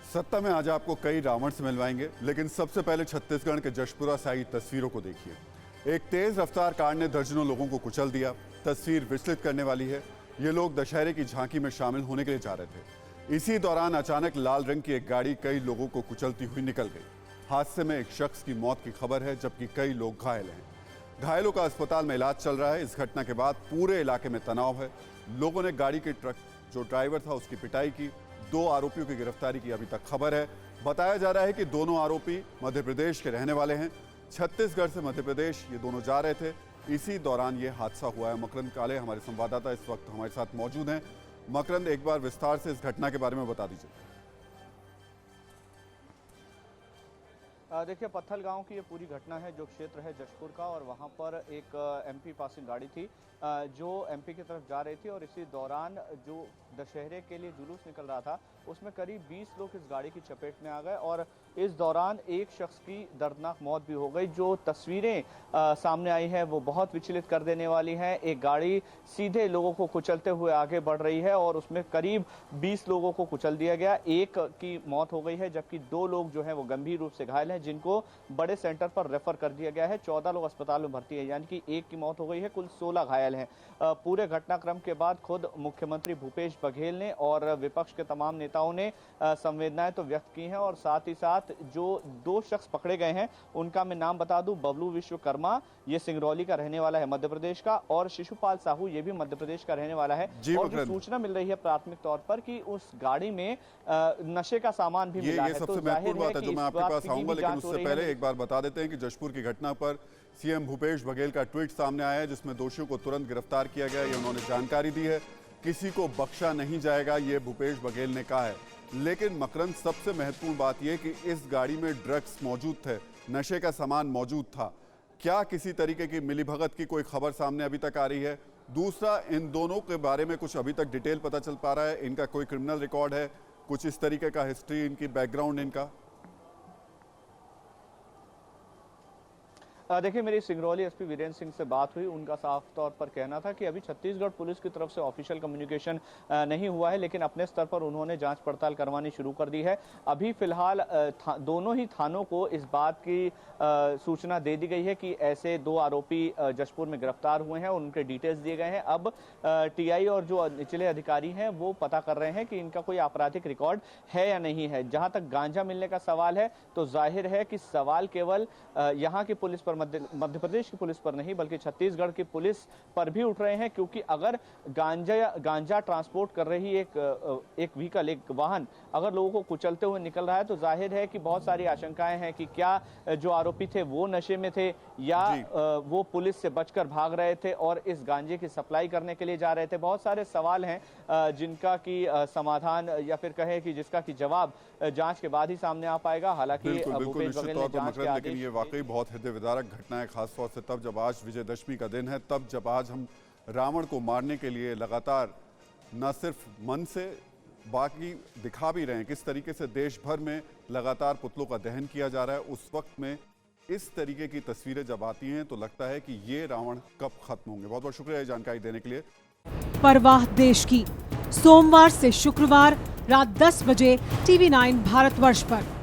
सत्ता में आज आपको कई रावण से मिलवाएंगे, लेकिन सबसे पहले छत्तीसगढ़ के जशपुरा से आई तस्वीरों को देखिए। एक तेज रफ्तार कार ने दर्जनों लोगों को कुचल दिया। तस्वीर विचलित करने वाली है। ये लोग दशहरे की झांकी में शामिल होने के लिए जा रहे थे। इसी दौरान अचानक लाल रंग की एक गाड़ी कई लोगों को कुचलती हुई निकल गई। हादसे में एक शख्स की मौत की खबर है, जबकि कई लोग घायल हैं। घायलों का अस्पताल में इलाज चल रहा है। इस घटना के बाद पूरे इलाके में तनाव है। लोगों ने गाड़ी के ट्रक जो ड्राइवर था उसकी पिटाई की। 2 आरोपियों की गिरफ्तारी की अभी तक खबर है। बताया जा रहा है कि दोनों आरोपी मध्य प्रदेश के रहने वाले हैं। छत्तीसगढ़ से मध्य प्रदेश ये दोनों जा रहे थे। इसी दौरान ये हादसा हुआ है। मकरंद काले हमारे संवाददाता इस वक्त हमारे साथ मौजूद हैं। मकरंद, एक बार विस्तार से इस घटना के बारे में बता दीजिए। देखिए, पत्थल गांव की ये पूरी घटना है, जो क्षेत्र है जशपुर का, और वहां पर एक एमपी पासिंग गाड़ी थी जो एमपी की तरफ जा रही थी, और इसी दौरान जो दशहरे के लिए जुलूस निकल रहा था उसमें करीब 20 लोग इस गाड़ी की चपेट में आ गए, और इस दौरान एक शख्स की दर्दनाक मौत भी हो गई। जो तस्वीरें सामने आई हैं वो बहुत विचलित कर देने वाली हैं। एक गाड़ी सीधे लोगों को कुचलते हुए आगे बढ़ रही है और उसमें करीब 20 लोगों को कुचल दिया गया। एक की मौत हो गई है, जबकि 2 लोग जो हैं वो गंभीर रूप से घायल हैं, जिनको बड़े सेंटर पर रेफर कर दिया गया है। 14 लोग अस्पताल में भर्ती है, यानी कि एक की मौत हो गई है, कुल 16 घायल हैं। पूरे घटनाक्रम के बाद खुद मुख्यमंत्री भूपेश बघेल ने और विपक्ष के तमाम नेताओं ने संवेदनाएं तो व्यक्त की हैं, और साथ ही साथ जो 2 शख्स पकड़े गए हैं उनका मैं नाम बता दूं, बबलू विश्वकर्मा, ये सिंगरौली का रहने वाला है मध्य प्रदेश का, और शिशुपाल साहू, ये भी मध्य प्रदेश का रहने वाला है। और जो सूचना मिल रही है प्राथमिक तौर पर कि उस गाड़ी में नशे का सामान भी मिला है। ये सबसे महत्वपूर्ण बात है जो मैं आपके पास आऊंगा, लेकिन उससे पहले एक बार बता देते हैं कि जशपुर की घटना पर सीएम भूपेश बघेल का ट्वीट सामने आया है, जिसमें दोषियों को तुरंत गिरफ्तार किया गया। ये उन्होंने जानकारी दी है। किसी को बख्शा नहीं जाएगा, ये भूपेश बघेल ने कहा है। लेकिन मकरंद, सबसे महत्वपूर्ण बात यह कि इस गाड़ी में ड्रग्स मौजूद थे, नशे का सामान मौजूद था। क्या किसी तरीके की मिलीभगत की कोई खबर सामने अभी तक आ रही है? दूसरा, इन दोनों के बारे में कुछ अभी तक डिटेल पता चल पा रहा है? इनका कोई क्रिमिनल रिकॉर्ड है? कुछ इस तरीके का हिस्ट्री, इनकी बैकग्राउंड इनका? देखिए, मेरी सिंगरौली एसपी वीरेंद्र सिंह से बात हुई। उनका साफ तौर पर कहना था कि अभी छत्तीसगढ़ पुलिस की तरफ से ऑफिशियल कम्युनिकेशन नहीं हुआ है, लेकिन अपने स्तर पर उन्होंने जांच पड़ताल करवानी शुरू कर दी है। अभी फिलहाल दोनों ही थानों को इस बात की सूचना दे दी गई है कि ऐसे 2 आरोपी जशपुर में गिरफ्तार हुए हैं, उनके डिटेल्स दिए गए हैं। अब टीआई और जो निचले अधिकारी हैं वो पता कर रहे हैं कि इनका कोई आपराधिक रिकॉर्ड है या नहीं है। जहां तक गांजा मिलने का सवाल है तो जाहिर है कि सवाल केवल यहाँ की पुलिस पर, मध्य प्रदेश की पुलिस पर नहीं बल्कि छत्तीसगढ़ की पुलिस पर भी उठ रहे हैं, क्योंकि अगर गांजा ट्रांसपोर्ट कर रही एक व्हीकल, एक वाहन अगर लोगों को कुचलते हुए निकल रहा है तो जाहिर है कि बहुत सारी आशंकाएं हैं कि क्या जो आरोपी थे वो नशे में थे या वो पुलिस से बचकर भाग रहे थे और इस गांजे की सप्लाई करने के लिए जा रहे थे। बहुत सारे सवाल हैं जिनका की समाधान या फिर कहे कि जिसका की जवाब जांच के बाद ही सामने आ पाएगा। हालांकि भूपेश बघेल ने जांच के आदेश, लेकिन ये वाकई बहुत हृदय विदारक घटना है, खासतौर से तब जब आज विजयदशमी का दिन है, तब जब आज हम रावण को मारने के लिए लगातार न सिर्फ मन से बाकी दिखा भी रहे हैं किस तरीके से देश भर में लगातार पुतलों का दहन किया जा रहा है। उस वक्त में इस तरीके की तस्वीरें जब आती हैं तो लगता है कि ये रावण कब खत्म होंगे। बहुत बहुत शुक्रिया जानकारी देने के लिए। परवाह देश की, सोमवार से शुक्रवार रात 10 बजे TV9 भारतवर्ष पर।